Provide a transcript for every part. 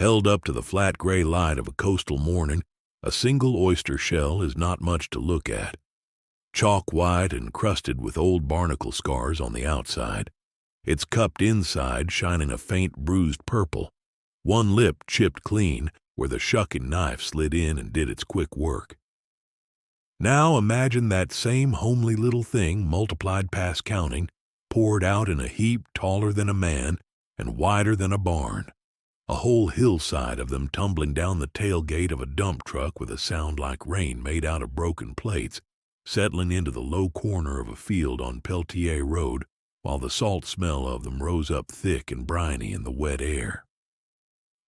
Held up to the flat gray light of a coastal morning, a single oyster shell is not much to look at. Chalk white and crusted with old barnacle scars on the outside, its cupped inside shining a faint bruised purple, one lip chipped clean where the shucking knife slid in and did its quick work. Now imagine that same homely little thing multiplied past counting, poured out in a heap taller than a man and wider than a barn. A whole hillside of them tumbling down the tailgate of a dump truck with a sound like rain made out of broken plates, settling into the low corner of a field on Peltier Road, while the salt smell of them rose up thick and briny in the wet air.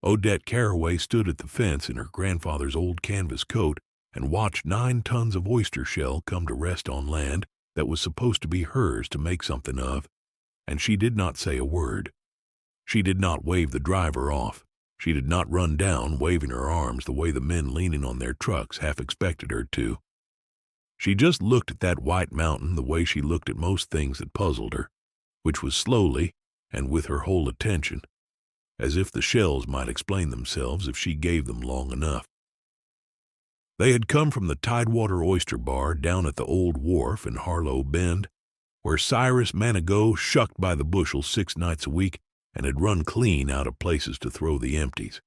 Odette Carraway stood at the fence in her grandfather's old canvas coat and watched 9 tons of oyster shell come to rest on land that was supposed to be hers to make something of, and she did not say a word. She did not wave the driver off. She did not run down, waving her arms the way the men leaning on their trucks half expected her to. She just looked at that white mountain the way she looked at most things that puzzled her, which was slowly and with her whole attention, as if the shells might explain themselves if she gave them long enough. They had come from the Tidewater Oyster Bar down at the old wharf in Harlow Bend, where Cyrus Manigault shucked by the bushel 6 nights a week and had run clean out of places to throw the empties.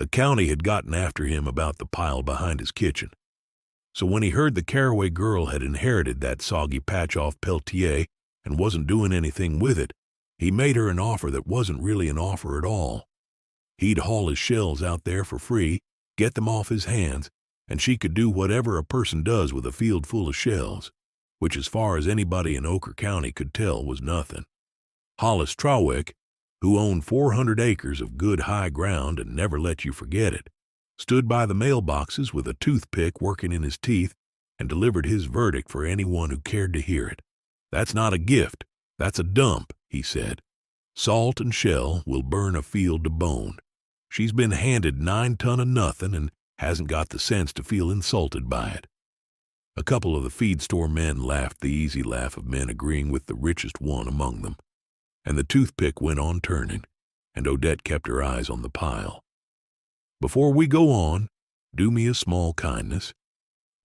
The county had gotten after him about the pile behind his kitchen. So when he heard the Carraway girl had inherited that soggy patch off Peltier and wasn't doing anything with it, he made her an offer that wasn't really an offer at all. He'd haul his shells out there for free, get them off his hands, and she could do whatever a person does with a field full of shells, which as far as anybody in Ochre County could tell was nothing. Hollis Trawick, who owned 400 acres of good high ground and never let you forget it, stood by the mailboxes with a toothpick working in his teeth and delivered his verdict for anyone who cared to hear it. "That's not a gift, that's a dump," he said. "Salt and shell will burn a field to bone. She's been handed 9 ton of nothing and hasn't got the sense to feel insulted by it." A couple of the feed store men laughed the easy laugh of men agreeing with the richest one among them, and the toothpick went on turning, and Odette kept her eyes on the pile. "Before we go on, do me a small kindness.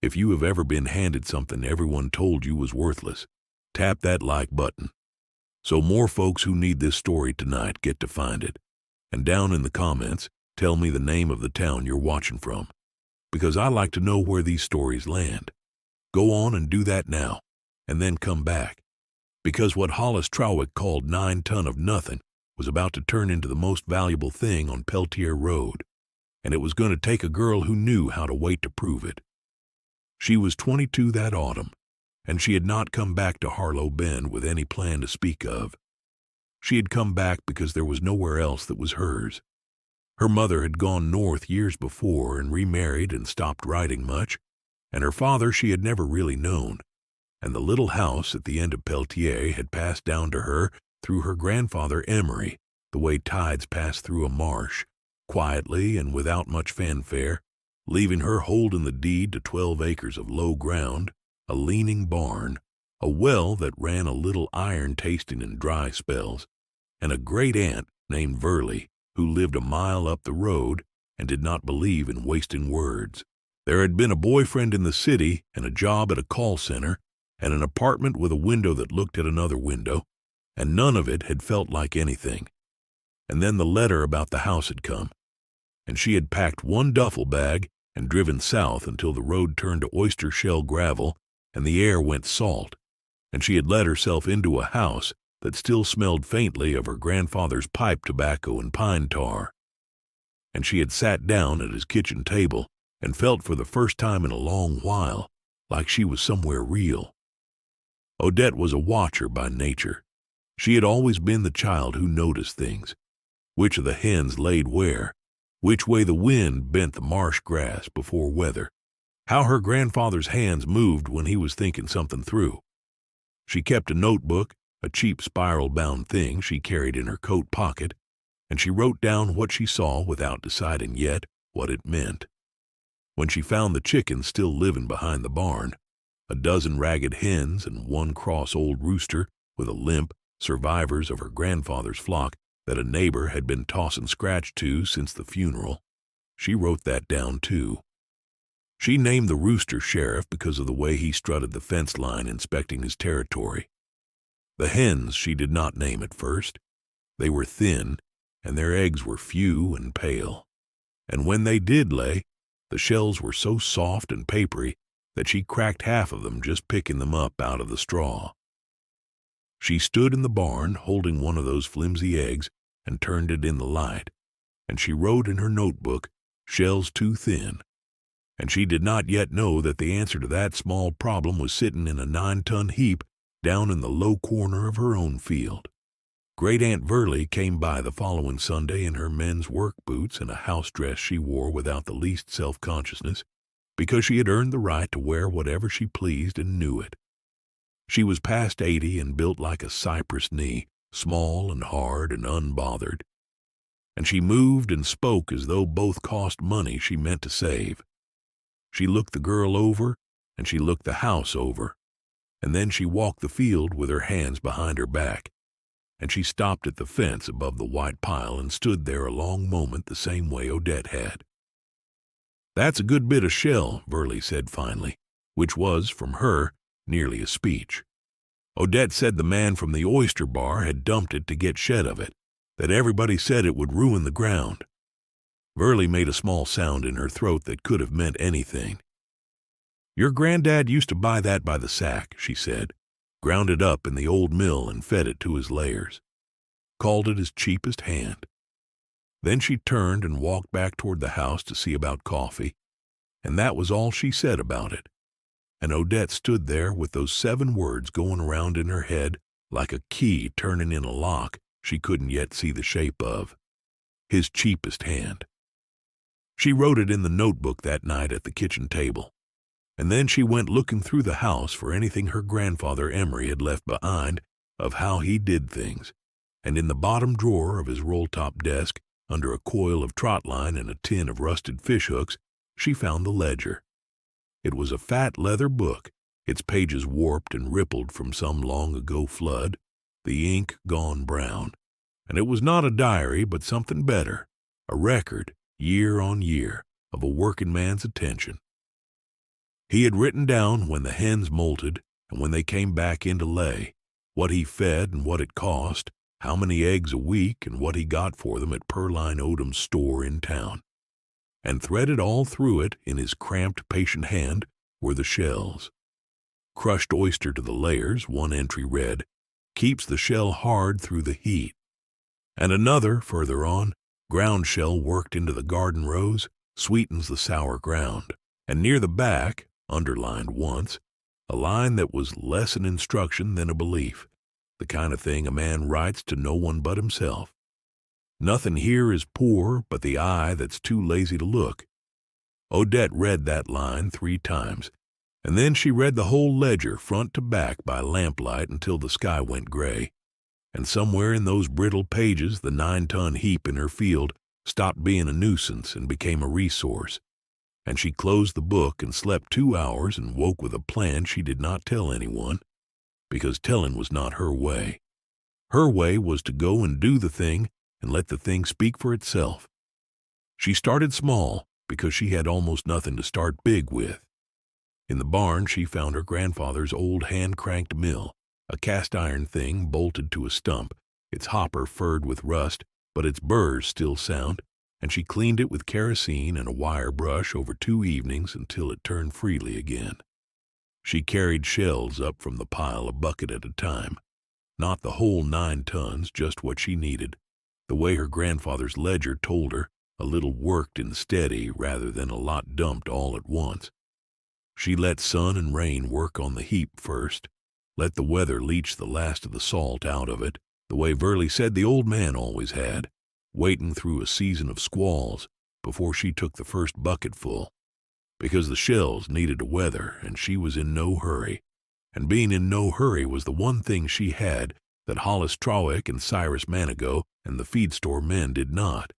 If you have ever been handed something everyone told you was worthless, tap that like button, so more folks who need this story tonight get to find it. And down in the comments, tell me the name of the town you're watching from, because I like to know where these stories land. Go on and do that now, and then come back, because what Hollis Trawick called 9 ton of nothing was about to turn into the most valuable thing on Peltier Road, and it was going to take a girl who knew how to wait to prove it. She was 22 that autumn, and she had not come back to Harlow Bend with any plan to speak of. She had come back because there was nowhere else that was hers. Her mother had gone north years before and remarried and stopped writing much, and her father she had never really known, and the little house at the end of Peltier had passed down to her through her grandfather Emery, the way tides pass through a marsh, quietly and without much fanfare, leaving her holding the deed to 12 acres of low ground, a leaning barn, a well that ran a little iron tasting in dry spells, and a great-aunt named Verley, who lived a mile up the road and did not believe in wasting words. There had been a boyfriend in the city and a job at a call center and an apartment with a window that looked at another window, and none of it had felt like anything. And then the letter about the house had come, and she had packed one duffel bag and driven south until the road turned to oyster shell gravel and the air went salt, and she had let herself into a house that still smelled faintly of her grandfather's pipe tobacco and pine tar. And she had sat down at his kitchen table and felt for the first time in a long while like she was somewhere real. Odette was a watcher by nature. She had always been the child who noticed things, which of the hens laid where, which way the wind bent the marsh grass before weather, how her grandfather's hands moved when he was thinking something through. She kept a notebook, a cheap spiral-bound thing she carried in her coat pocket, and she wrote down what she saw without deciding yet what it meant. When she found the chickens still living behind the barn, a dozen ragged hens and one cross old rooster with a limp, survivors of her grandfather's flock, that a neighbor had been tossing scratch to since the funeral. She wrote that down too. She named the rooster Sheriff because of the way he strutted the fence line inspecting his territory. The hens she did not name at first. They were thin, and their eggs were few and pale. And when they did lay, the shells were so soft and papery that she cracked half of them just picking them up out of the straw. She stood in the barn holding one of those flimsy eggs and turned it in the light, and she wrote in her notebook, "Shells too thin." And she did not yet know that the answer to that small problem was sitting in a 9-ton heap down in the low corner of her own field. Great Aunt Verley came by the following Sunday in her men's work boots and a house dress she wore without the least self-consciousness, because she had earned the right to wear whatever she pleased and knew it. She was past 80 and built like a cypress knee, small and hard and unbothered. And she moved and spoke as though both cost money she meant to save. She looked the girl over, and she looked the house over, and then she walked the field with her hands behind her back, and she stopped at the fence above the white pile and stood there a long moment the same way Odette had. "That's a good bit of shell," Verley said finally, which was, from her, nearly a speech. Odette said the man from the Oyster bar had dumped it to get shed of it, that everybody said it would ruin the ground. Verley made a small sound in her throat that could have meant anything. "Your granddad used to buy that by the sack," she said, "ground it up in the old mill and fed it to his layers. Called it his cheapest hand." Then she turned and walked back toward the house to see about coffee, and that was all she said about it. And Odette stood there with those 7 words going around in her head like a key turning in a lock she couldn't yet see the shape of. His cheapest hand. She wrote it in the notebook that night at the kitchen table, and then she went looking through the house for anything her grandfather Emery had left behind of how he did things, and in the bottom drawer of his roll-top desk, under a coil of trot line and a tin of rusted fishhooks, she found the ledger. It was a fat leather book, its pages warped and rippled from some long-ago flood, the ink gone brown. And it was not a diary, but something better, a record, year on year, of a working man's attention. He had written down when the hens molted and when they came back in to lay, what he fed and what it cost, how many eggs a week and what he got for them at Pearline Odom's store in town. And threaded all through it in his cramped, patient hand were the shells. "Crushed oyster to the layers," one entry read, "keeps the shell hard through the heat." And another, further on, "ground shell worked into the garden rows, sweetens the sour ground." And near the back, underlined once, a line that was less an instruction than a belief, the kind of thing a man writes to no one but himself. "Nothing here is poor but the eye that's too lazy to look." Odette read that line 3 times, and then she read the whole ledger front to back by lamplight until the sky went gray. And somewhere in those brittle pages the 9-ton heap in her field stopped being a nuisance and became a resource. And she closed the book and slept 2 hours and woke with a plan she did not tell anyone, because telling was not her way. Her way was to go and do the thing and let the thing speak for itself. She started small because she had almost nothing to start big with. In the barn she found her grandfather's old hand-cranked mill, a cast-iron thing bolted to a stump, its hopper furred with rust, but its burrs still sound, and she cleaned it with kerosene and a wire brush over 2 evenings until it turned freely again. She carried shells up from the pile a bucket at a time, not the whole 9 tons, just what she needed, the way her grandfather's ledger told her, a little worked and steady rather than a lot dumped all at once. She let sun and rain work on the heap first, let the weather leach the last of the salt out of it, the way Verley said the old man always had, waiting through a season of squalls before she took the first bucketful, because the shells needed a weather and she was in no hurry, and being in no hurry was the one thing she had that Hollis Trowick and Cyrus Manigo and the feed store men did not.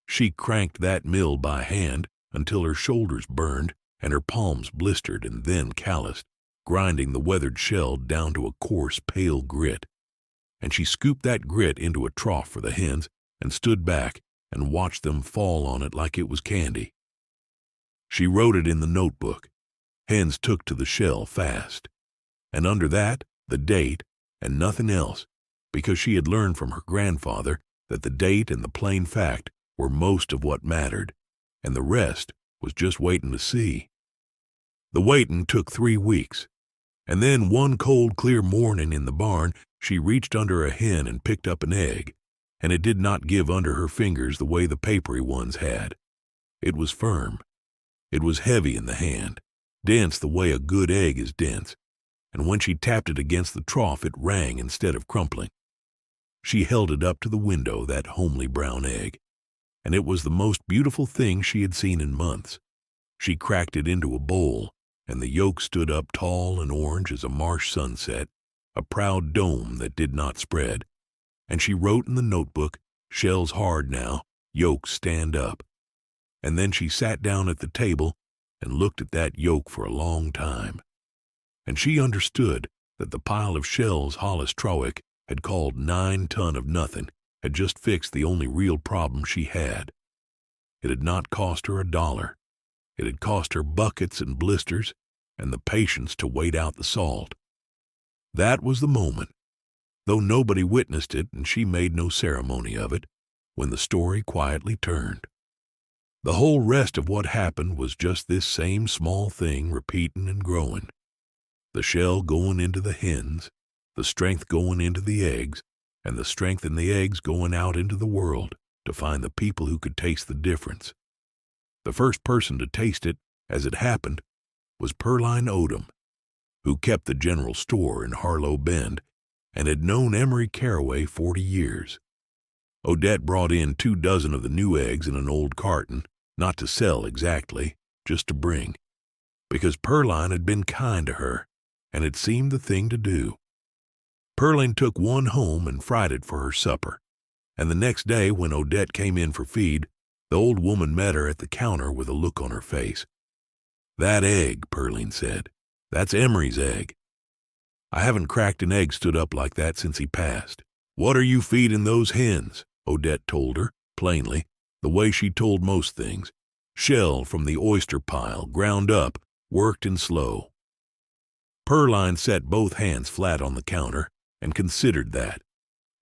She cranked that mill by hand until her shoulders burned and her palms blistered and then calloused, grinding the weathered shell down to a coarse, pale grit. and she scooped that grit into a trough for the hens and stood back and watched them fall on it like it was candy. She wrote it in the notebook. Hens took to the shell fast. And under that, the date and nothing else, because she had learned from her grandfather that the date and the plain fact were most of what mattered, and the rest was just waiting to see. The waiting took 3 weeks, and then one cold, clear morning in the barn, she reached under a hen and picked up an egg, and it did not give under her fingers the way the papery ones had. It was firm. It was heavy in the hand, dense the way a good egg is dense, and when she tapped it against the trough it rang instead of crumpling. She held it up to the window, that homely brown egg, and it was the most beautiful thing she had seen in months. She cracked it into a bowl, and the yolk stood up tall and orange as a marsh sunset, a proud dome that did not spread, and she wrote in the notebook, "Shell's hard now, yolks stand up." And then she sat down at the table and looked at that yolk for a long time. And she understood that the pile of shells Hollis Trowick had called 9 ton of nothing had just fixed the only real problem she had. It had not cost her $1. It had cost her buckets and blisters and the patience to wait out the salt. That was the moment, though nobody witnessed it and she made no ceremony of it, when the story quietly turned. The whole rest of what happened was just this same small thing repeating and growing. The shell going into the hens, the strength going into the eggs, and the strength in the eggs going out into the world to find the people who could taste the difference. The first person to taste it, as it happened, was Pearline Odom, who kept the general store in Harlow Bend and had known Emery Carraway 40 years. Odette brought in 2 dozen of the new eggs in an old carton, not to sell exactly, just to bring, because Pearline had been kind to her, and it seemed the thing to do. Pearline took one home and fried it for her supper, and the next day when Odette came in for feed, the old woman met her at the counter with a look on her face. "That egg," Pearline said, "that's Emery's egg. I haven't cracked an egg stood up like that since he passed." "What are you feeding those hens?" Odette told her, plainly, the way she told most things. "Shell from the oyster pile, ground up, worked and slow." Pearline set both hands flat on the counter and considered that,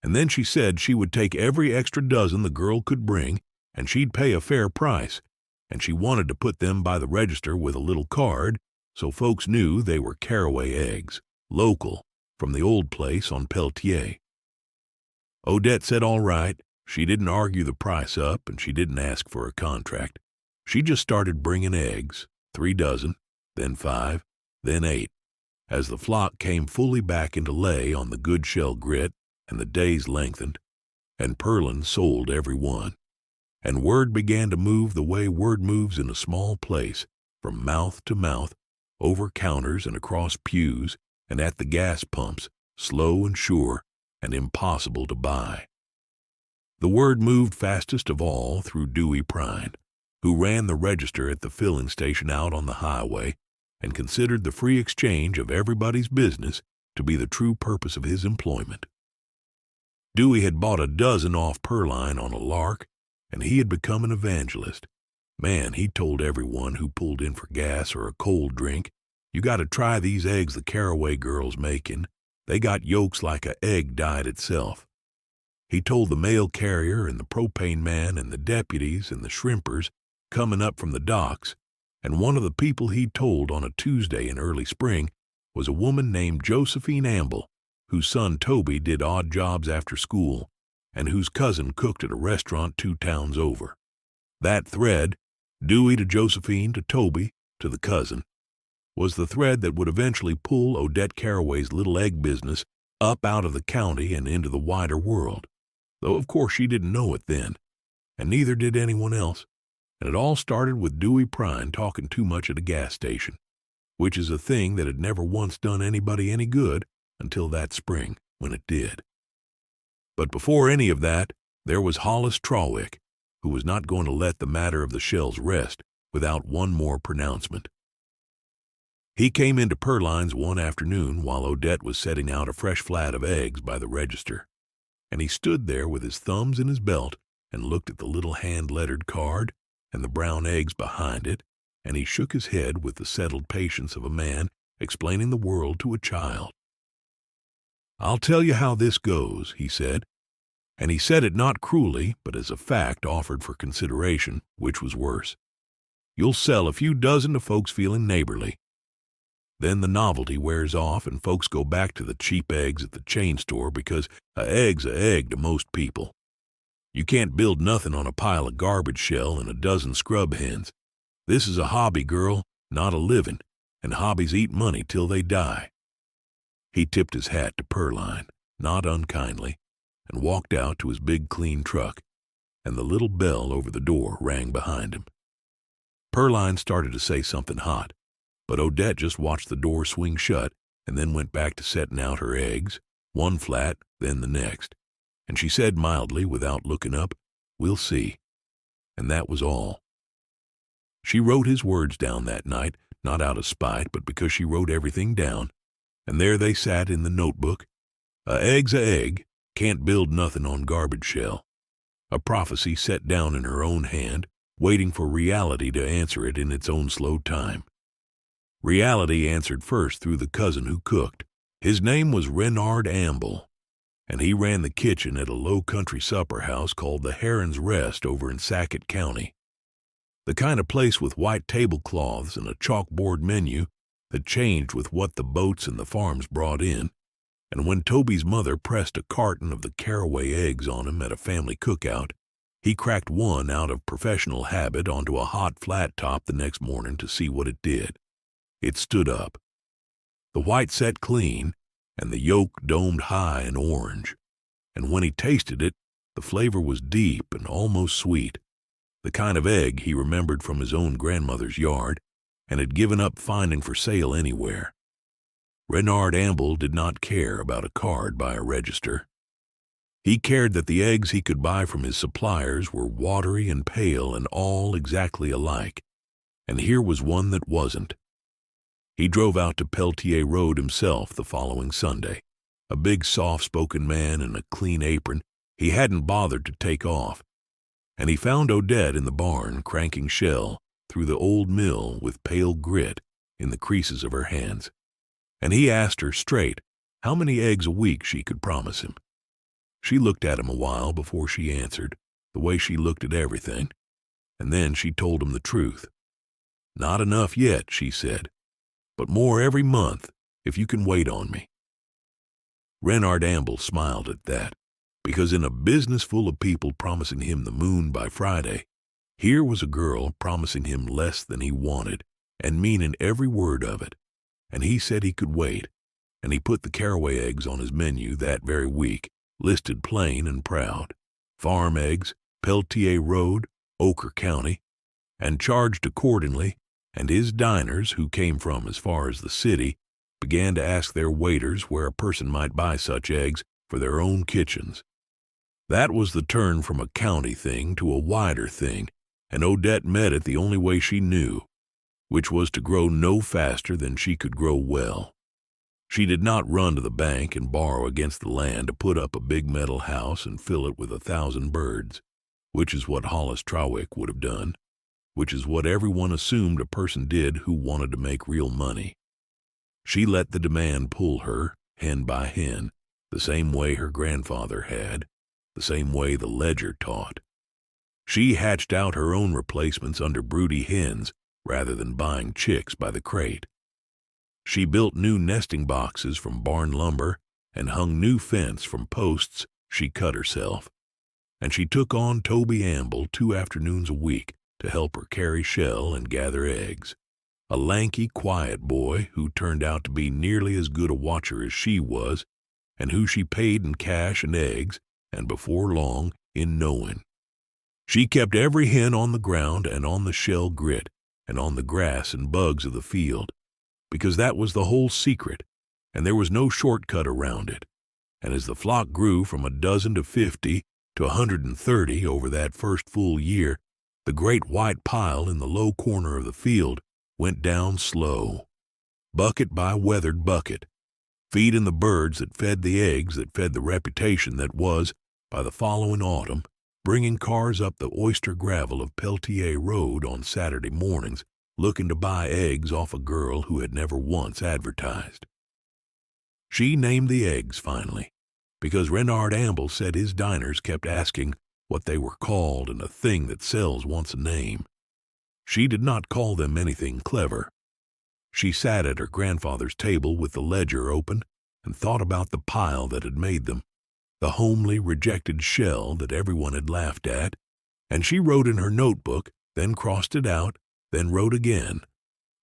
and then she said she would take every extra dozen the girl could bring, and she'd pay a fair price, and she wanted to put them by the register with a little card so folks knew they were Carraway eggs, local, from the old place on Peltier. Odette said all right. She didn't argue the price up, and she didn't ask for a contract. She just started bringing eggs, 3 dozen, then 5, then 8, as the flock came fully back into lay on the good shell grit and the days lengthened, and Pearline sold every one. And word began to move the way word moves in a small place, from mouth to mouth, over counters and across pews and at the gas pumps, slow and sure and impossible to buy. The word moved fastest of all through Dewey Prine, who ran the register at the filling station out on the highway and considered the free exchange of everybody's business to be the true purpose of his employment. Dewey had bought a dozen off Pearline on a lark, and he had become an evangelist. Man, he told everyone who pulled in for gas or a cold drink, "You got to try these eggs the Carraway girl's making. They got yolks like a egg dyed itself." He told the mail carrier and the propane man and the deputies and the shrimpers coming up from the docks, and one of the people he told on a Tuesday in early spring was a woman named Josephine Amble, whose son Toby did odd jobs after school, and whose cousin cooked at a restaurant 2 towns over. That thread, Dewey to Josephine to Toby to the cousin, was the thread that would eventually pull Odette Carraway's little egg business up out of the county and into the wider world, though of course she didn't know it then, and neither did anyone else, and it all started with Dewey Prine talking too much at a gas station, which is a thing that had never once done anybody any good until that spring when it did. But before any of that, there was Hollis Trowick, who was not going to let the matter of the shells rest without one more pronouncement. He came into Pearline's one afternoon while Odette was setting out a fresh flat of eggs by the register. and he stood there with his thumbs in his belt and looked at the little hand-lettered card and the brown eggs behind it, and he shook his head with the settled patience of a man explaining the world to a child. "I'll tell you how this goes," he said, and he said it not cruelly, but as a fact offered for consideration, which was worse. "You'll sell a few dozen to folks feeling neighborly. Then the novelty wears off and folks go back to the cheap eggs at the chain store because a egg's a egg to most people. You can't build nothing on a pile of garbage shell and a dozen scrub hens. This is a hobby, girl, not a living, and hobbies eat money till they die." He tipped his hat to Pearline, not unkindly, and walked out to his big clean truck, and the little bell over the door rang behind him. Pearline started to say something hot, but Odette just watched the door swing shut and then went back to setting out her eggs, one flat, then the next, and she said mildly, without looking up, "We'll see." And that was all. She wrote his words down that night, not out of spite, but because she wrote everything down, and there they sat in the notebook. "A egg's a egg, can't build nothing on garbage shell." A prophecy set down in her own hand, waiting for reality to answer it in its own slow time. Reality answered first through the cousin who cooked. His name was Renard Amble, and he ran the kitchen at a low-country supper house called the Heron's Rest over in Sackett County. The kind of place with white tablecloths and a chalkboard menu that changed with what the boats and the farms brought in, and when Toby's mother pressed a carton of the caraway eggs on him at a family cookout, he cracked one out of professional habit onto a hot flat top the next morning to see what it did. It stood up. The white set clean, and the yolk domed high and orange, and when he tasted it, the flavor was deep and almost sweet, the kind of egg he remembered from his own grandmother's yard and had given up finding for sale anywhere. Renard Amble did not care about a card by a register. He cared that the eggs he could buy from his suppliers were watery and pale and all exactly alike, and here was one that wasn't. He drove out to Peltier Road himself the following Sunday, a big soft-spoken man in a clean apron he hadn't bothered to take off, and he found Odette in the barn cranking shell through the old mill with pale grit in the creases of her hands, and he asked her straight how many eggs a week she could promise him. She looked at him a while before she answered, the way she looked at everything, and then she told him the truth. "Not enough yet," she said, "but more every month if you can wait on me." Renard Amble smiled at that, because in a business full of people promising him the moon by Friday, here was a girl promising him less than he wanted and meaning every word of it, and he said he could wait, and he put the caraway eggs on his menu that very week, listed plain and proud, farm eggs, Peltier Road, Ochre County, and charged accordingly, and his diners, who came from as far as the city, began to ask their waiters where a person might buy such eggs for their own kitchens. That was the turn from a county thing to a wider thing, and Odette met it the only way she knew, which was to grow no faster than she could grow well. She did not run to the bank and borrow against the land to put up a big metal house and fill it with 1,000 birds, which is what Hollis Trawick would have done, which is what everyone assumed a person did who wanted to make real money. She let the demand pull her, hen by hen, the same way her grandfather had, the same way the ledger taught. She hatched out her own replacements under broody hens rather than buying chicks by the crate. She built new nesting boxes from barn lumber and hung new fence from posts she cut herself, and she took on Toby Amble 2 afternoons a week to help her carry shell and gather eggs, a lanky, quiet boy who turned out to be nearly as good a watcher as she was, and who she paid in cash and eggs, and before long in knowing. She kept every hen on the ground and on the shell grit and on the grass and bugs of the field, because that was the whole secret, and there was no shortcut around it. And as the flock grew from 12 to 50 to 130 over that first full year, the great white pile in the low corner of the field went down slow, bucket by weathered bucket, feeding the birds that fed the eggs that fed the reputation that was, by the following autumn, bringing cars up the Oyster gravel of Peltier Road on Saturday mornings, looking to buy eggs off a girl who had never once advertised. She named the eggs finally, because Renard Amble said his diners kept asking what they were called, and a thing that sells wants a name. She did not call them anything clever. She sat at her grandfather's table with the ledger open and thought about the pile that had made them, the homely, rejected shell that everyone had laughed at, and she wrote in her notebook, then crossed it out, then wrote again,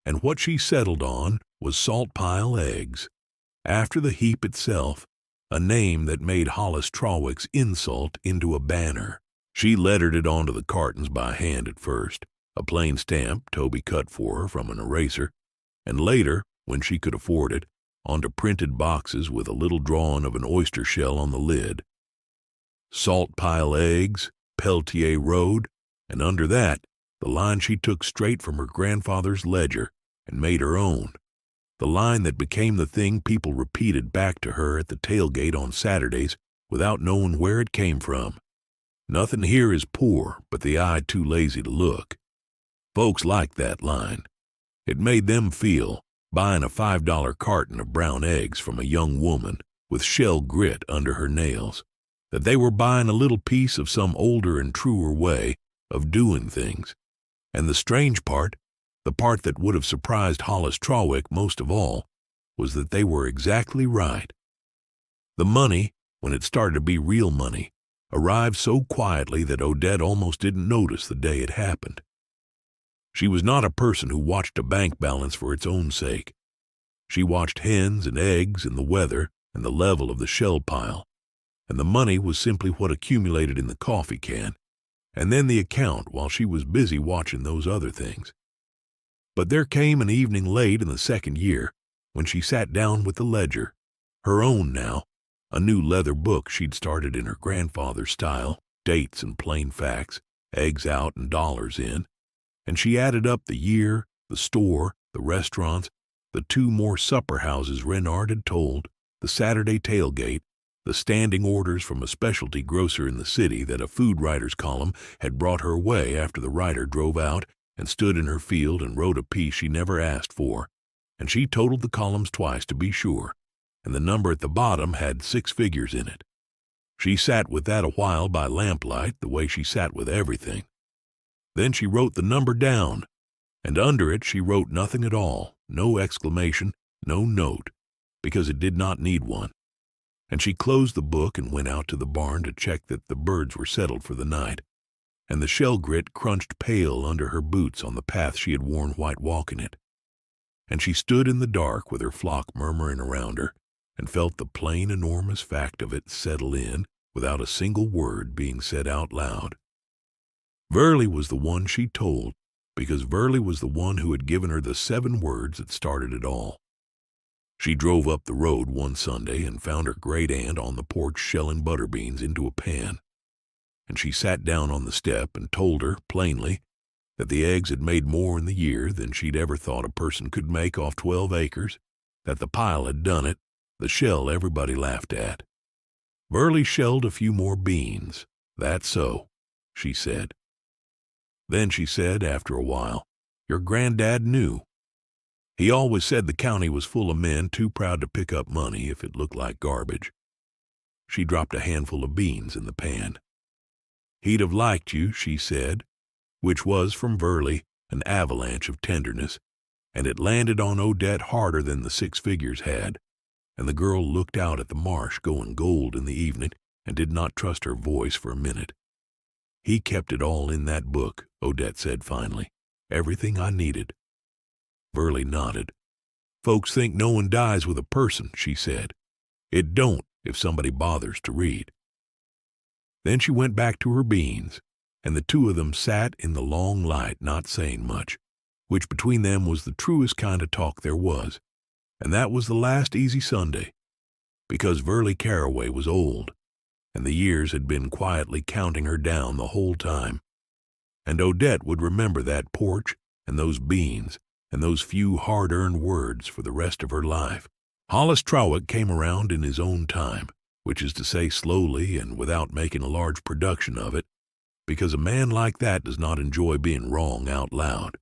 and what she settled on was Salt Pile Eggs. After the heap itself, a name that made Hollis Trawick's insult into a banner. She lettered it onto the cartons by hand at first, a plain stamp Toby cut for her from an eraser, and later, when she could afford it, onto printed boxes with a little drawing of an oyster shell on the lid. Salt Pile Eggs, Peltier Road, and under that, the line she took straight from her grandfather's ledger and made her own. The line that became the thing people repeated back to her at the tailgate on Saturdays without knowing where it came from. Nothing here is poor but the eye too lazy to look. Folks liked that line. It made them feel, buying a $5 carton of brown eggs from a young woman with shell grit under her nails, that they were buying a little piece of some older and truer way of doing things. And the strange part, the part that would have surprised Hollis Trawick most of all, was that they were exactly right. The money, when it started to be real money, arrived so quietly that Odette almost didn't notice the day it happened. She was not a person who watched a bank balance for its own sake. She watched hens and eggs and the weather and the level of the shell pile, and the money was simply what accumulated in the coffee can, and then the account while she was busy watching those other things. But there came an evening late in the second year when she sat down with the ledger, her own now, a new leather book she'd started in her grandfather's style, dates and plain facts, eggs out and dollars in, and she added up the year, the store, the restaurants, the 2 more supper houses Renard had told, the Saturday tailgate, the standing orders from a specialty grocer in the city that a food writer's column had brought her way after the writer drove out and stood in her field and wrote a piece she never asked for, and she totaled the columns twice to be sure, and the number at the bottom had 6 figures in it. She sat with that a while by lamplight, the way she sat with everything. Then she wrote the number down, and under it she wrote nothing at all, no exclamation, no note, because it did not need one. And she closed the book and went out to the barn to check that the birds were settled for the night, and the shell grit crunched pale under her boots on the path she had worn white walking it. And she stood in the dark with her flock murmuring around her, and felt the plain, enormous fact of it settle in without a single word being said out loud. Verley was the one she told, because Verley was the one who had given her the 7 words that started it all. She drove up the road one Sunday and found her great-aunt on the porch shelling butter beans into a pan, and she sat down on the step and told her, plainly, that the eggs had made more in the year than she'd ever thought a person could make off 12 acres, that the pile had done it, the shell everybody laughed at. Verley shelled a few more beans. That's so, she said. Then she said, after a while, your granddad knew. He always said the county was full of men too proud to pick up money if it looked like garbage. She dropped a handful of beans in the pan. He'd have liked you, she said, which was from Verley an avalanche of tenderness, and it landed on Odette harder than the 6 figures had, and the girl looked out at the marsh going gold in the evening and did not trust her voice for a minute. He kept it all in that book, Odette said finally, everything I needed. Verley nodded. Folks think no one dies with a person, she said. It don't if somebody bothers to read. Then she went back to her beans, and the 2 of them sat in the long light not saying much, which between them was the truest kind of talk there was, and that was the last easy Sunday, because Verley Carraway was old, and the years had been quietly counting her down the whole time, and Odette would remember that porch and those beans and those few hard-earned words for the rest of her life. Hollis Trawick came around in his own time, which is to say slowly and without making a large production of it, because a man like that does not enjoy being wrong out loud.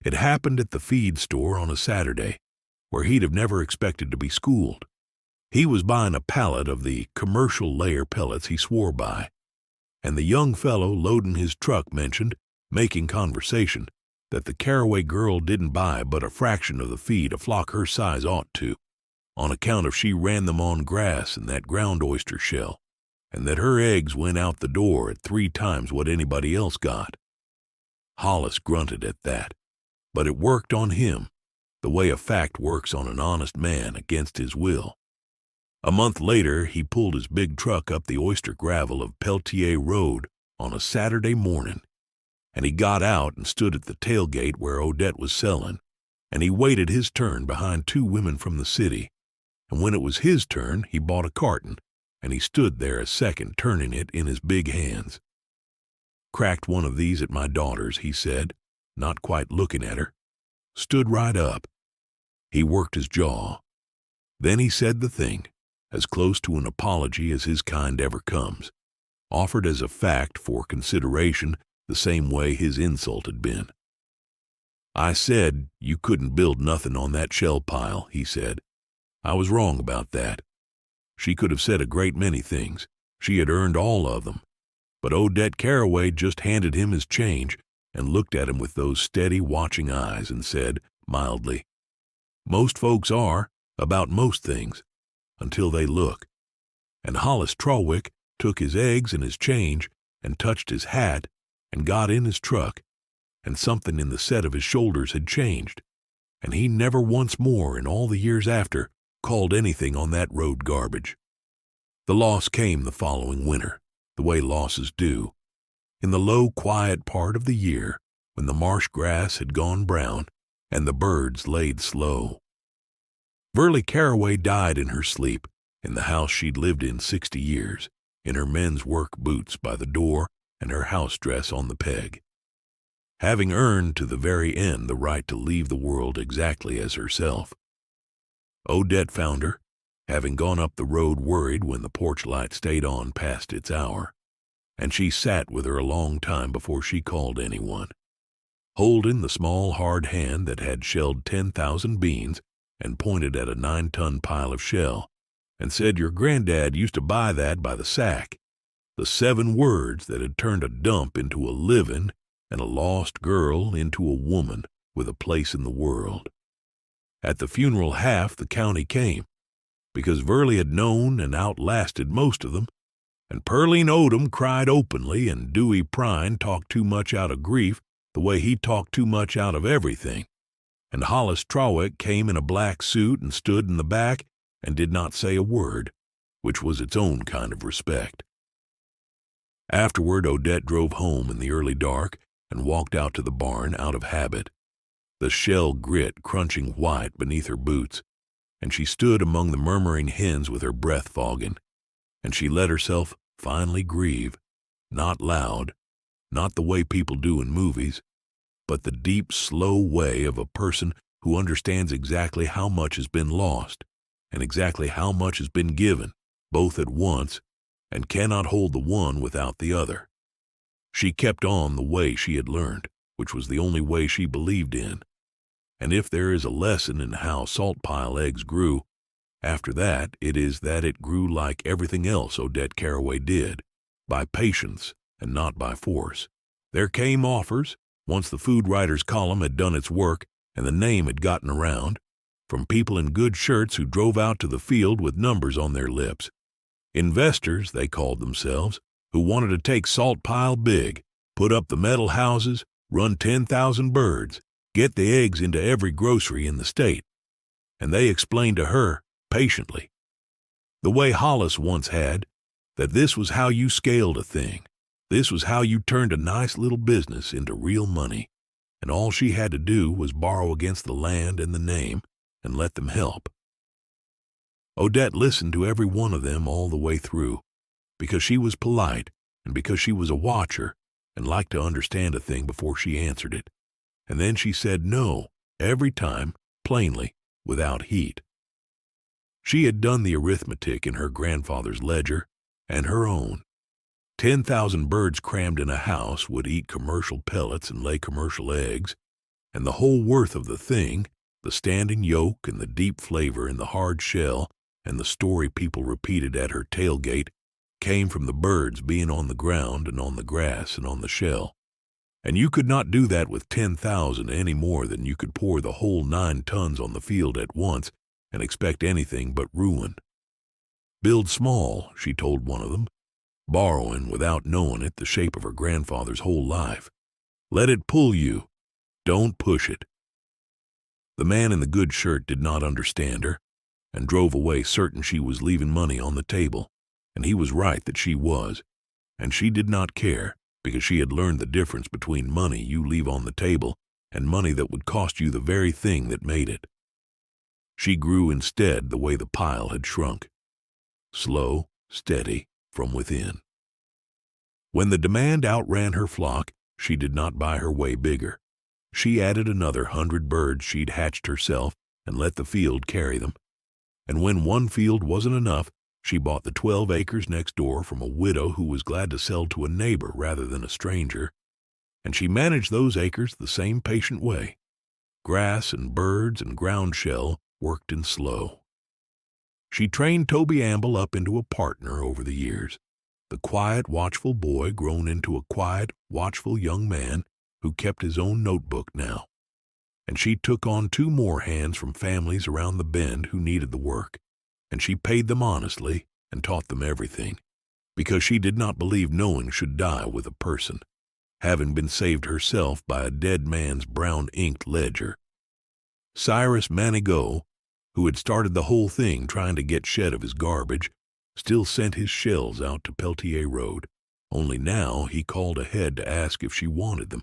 It happened at the feed store on a Saturday, where he'd have never expected to be schooled. He was buying a pallet of the commercial layer pellets he swore by, and the young fellow loading his truck mentioned, making conversation, that the Caraway girl didn't buy but a fraction of the feed a flock her size ought to, on account of she ran them on grass and that ground oyster shell, and that her eggs went out the door at 3 times what anybody else got. Hollis grunted at that, but it worked on him, the way a fact works on an honest man against his will. A month later, he pulled his big truck up the oyster gravel of Peltier Road on a Saturday morning, and he got out and stood at the tailgate where Odette was selling, and he waited his turn behind 2 women from the city, and when it was his turn, he bought a carton, and he stood there a second turning it in his big hands. "Cracked one of these at my daughter's," he said, not quite looking at her. Stood right up. He worked his jaw. Then he said the thing, as close to an apology as his kind ever comes, offered as a fact for consideration the same way his insult had been. "I said you couldn't build nothing on that shell pile," he said. "I was wrong about that. She could have said a great many things. She had earned all of them. But Odette Caraway just handed him his change and looked at him with those steady, watching eyes and said, mildly, 'Most folks are, about most things, until they look.' And Hollis Trawick took his eggs and his change and touched his hat and got in his truck, and something in the set of his shoulders had changed, and he never once more in all the years after called anything on that road garbage. The loss came the following winter, the way losses do, in the low, quiet part of the year when the marsh grass had gone brown and the birds laid slow. Verly Caraway died in her sleep, in the house she'd lived in 60 years, in her men's work boots by the door and her house dress on the peg, having earned to the very end the right to leave the world exactly as herself. Odette found her, having gone up the road worried when the porch light stayed on past its hour, and she sat with her a long time before she called anyone, holding the small hard hand that had shelled 10,000 beans and pointed at a 9-ton pile of shell, and said your granddad used to buy that by the sack, the 7 words that had turned a dump into a living and a lost girl into a woman with a place in the world. At the funeral half the county came, because Verly had known and outlasted most of them, and Pearline Odom cried openly, and Dewey Prine talked too much out of grief the way he talked too much out of everything, and Hollis Trawick came in a black suit and stood in the back and did not say a word, which was its own kind of respect. Afterward Odette drove home in the early dark and walked out to the barn out of habit, the shell grit crunching white beneath her boots, and she stood among the murmuring hens with her breath fogging, and she let herself finally grieve, not loud, not the way people do in movies, but the deep, slow way of a person who understands exactly how much has been lost and exactly how much has been given, both at once, and cannot hold the one without the other. She kept on the way she had learned, which was the only way she believed in, and if there is a lesson in how salt pile eggs grew, after that it is that it grew like everything else Odette Caraway did, by patience and not by force. There came offers, once the food writers' column had done its work and the name had gotten around, from people in good shirts who drove out to the field with numbers on their lips. Investors, they called themselves, who wanted to take Salt Pile big, put up the metal houses, run 10,000 birds, get the eggs into every grocery in the state. And they explained to her, patiently, the way Hollis once had, that this was how you scaled a thing. This was how you turned a nice little business into real money, and all she had to do was borrow against the land and the name and let them help. Odette listened to every one of them all the way through, because she was polite and because she was a watcher and liked to understand a thing before she answered it. And then she said no every time, plainly, without heat. She had done the arithmetic in her grandfather's ledger and her own. 10,000 birds crammed in a house would eat commercial pellets and lay commercial eggs, and the whole worth of the thing, the standing yolk and the deep flavor in the hard shell and the story people repeated at her tailgate, came from the birds being on the ground and on the grass and on the shell. And you could not do that with 10,000 any more than you could pour the whole 9 tons on the field at once and expect anything but ruin. Build small, she told one of them, borrowing without knowing it the shape of her grandfather's whole life. Let it pull you. Don't push it. The man in the good shirt did not understand her and drove away certain she was leaving money on the table, and he was right that she was, and she did not care because she had learned the difference between money you leave on the table and money that would cost you the very thing that made it. She grew instead the way the pile had shrunk, slow, steady, from within. When the demand outran her flock, she did not buy her way bigger. She added another 100 birds she'd hatched herself and let the field carry them. And when one field wasn't enough, she bought the 12 acres next door from a widow who was glad to sell to a neighbor rather than a stranger, and she managed those acres the same patient way. Grass and birds and ground shell worked in slow. She trained Toby Amble up into a partner over the years, the quiet, watchful boy grown into a quiet, watchful young man who kept his own notebook now. And she took on 2 more hands from families around the bend who needed the work, and she paid them honestly and taught them everything, because she did not believe knowing should die with a person, having been saved herself by a dead man's brown-inked ledger. Cyrus Manigault, who had started the whole thing trying to get shed of his garbage, still sent his shells out to Peltier Road, only now he called ahead to ask if she wanted them,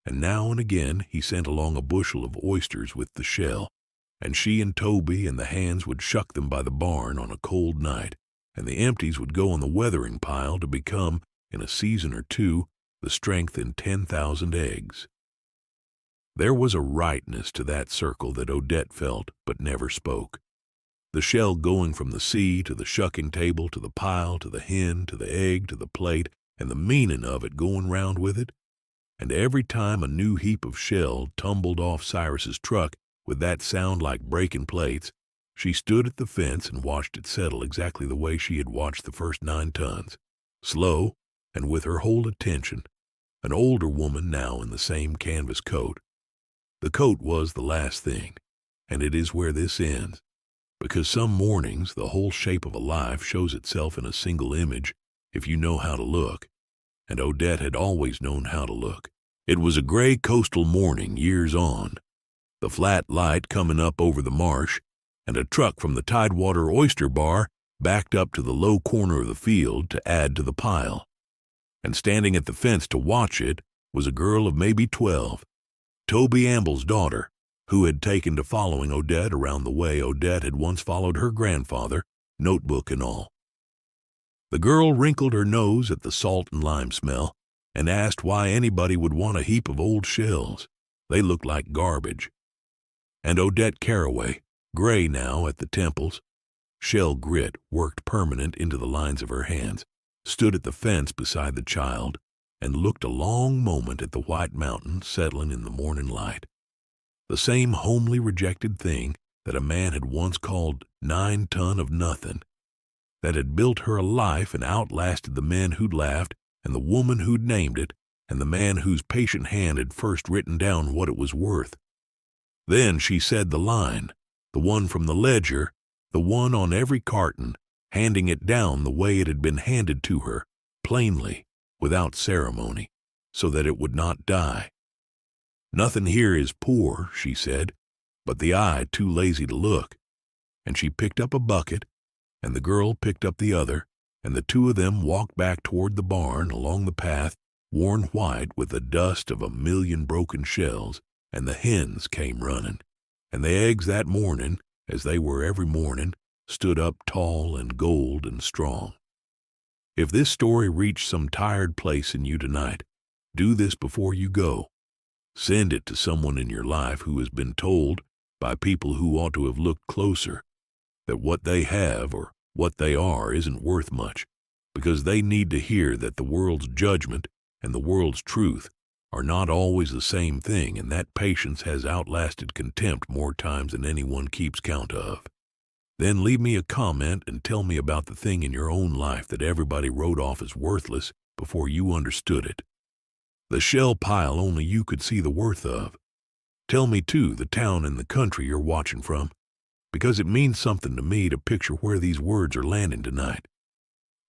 and now and again he sent along a bushel of oysters with the shell, and she and Toby and the hands would shuck them by the barn on a cold night, and the empties would go on the weathering pile to become, in a season or 2, the strength in 10,000 eggs. There was a rightness to that circle that Odette felt but never spoke. The shell going from the sea to the shucking table to the pile to the hen to the egg to the plate, and the meaning of it going round with it. And every time a new heap of shell tumbled off Cyrus's truck with that sound like breaking plates, she stood at the fence and watched it settle exactly the way she had watched the first 9 tons, slow and with her whole attention, an older woman now in the same canvas coat. The coat was the last thing, and it is where this ends, because some mornings the whole shape of a life shows itself in a single image if you know how to look, and Odette had always known how to look. It was a gray coastal morning years on, the flat light coming up over the marsh, and a truck from the Tidewater Oyster Bar backed up to the low corner of the field to add to the pile. And standing at the fence to watch it was a girl of maybe 12, Toby Amble's daughter, who had taken to following Odette around the way Odette had once followed her grandfather, notebook and all. The girl wrinkled her nose at the salt and lime smell and asked why anybody would want a heap of old shells. They looked like garbage. And Odette Carraway, gray now at the temples, shell grit worked permanent into the lines of her hands, stood at the fence beside the child and looked a long moment at the white mountain settling in the morning light. The same homely rejected thing that a man had once called 9 ton of nothing, that had built her a life and outlasted the men who'd laughed and the woman who'd named it and the man whose patient hand had first written down what it was worth. Then she said the line, the one from the ledger, the one on every carton, handing it down the way it had been handed to her, plainly, without ceremony, so that it would not die. Nothing here is poor, she said, but the eye too lazy to look. And she picked up a bucket, and the girl picked up the other, and the 2 of them walked back toward the barn along the path, worn white with the dust of 1,000,000 broken shells, and the hens came running, and the eggs that morning, as they were every morning, stood up tall and gold and strong. If this story reached some tired place in you tonight, do this before you go. Send it to someone in your life who has been told, by people who ought to have looked closer, that what they have or what they are isn't worth much, because they need to hear that the world's judgment and the world's truth are not always the same thing, and that patience has outlasted contempt more times than anyone keeps count of. Then leave me a comment and tell me about the thing in your own life that everybody wrote off as worthless before you understood it. The shell pile only you could see the worth of. Tell me, too, the town and the country you're watching from, because it means something to me to picture where these words are landing tonight.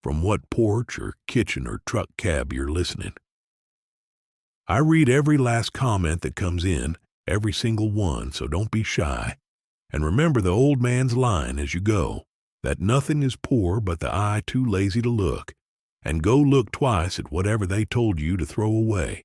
From what porch or kitchen or truck cab you're listening. I read every last comment that comes in, every single one, so don't be shy. And remember the old man's line as you go, that nothing is poor but the eye too lazy to look, and go look twice at whatever they told you to throw away.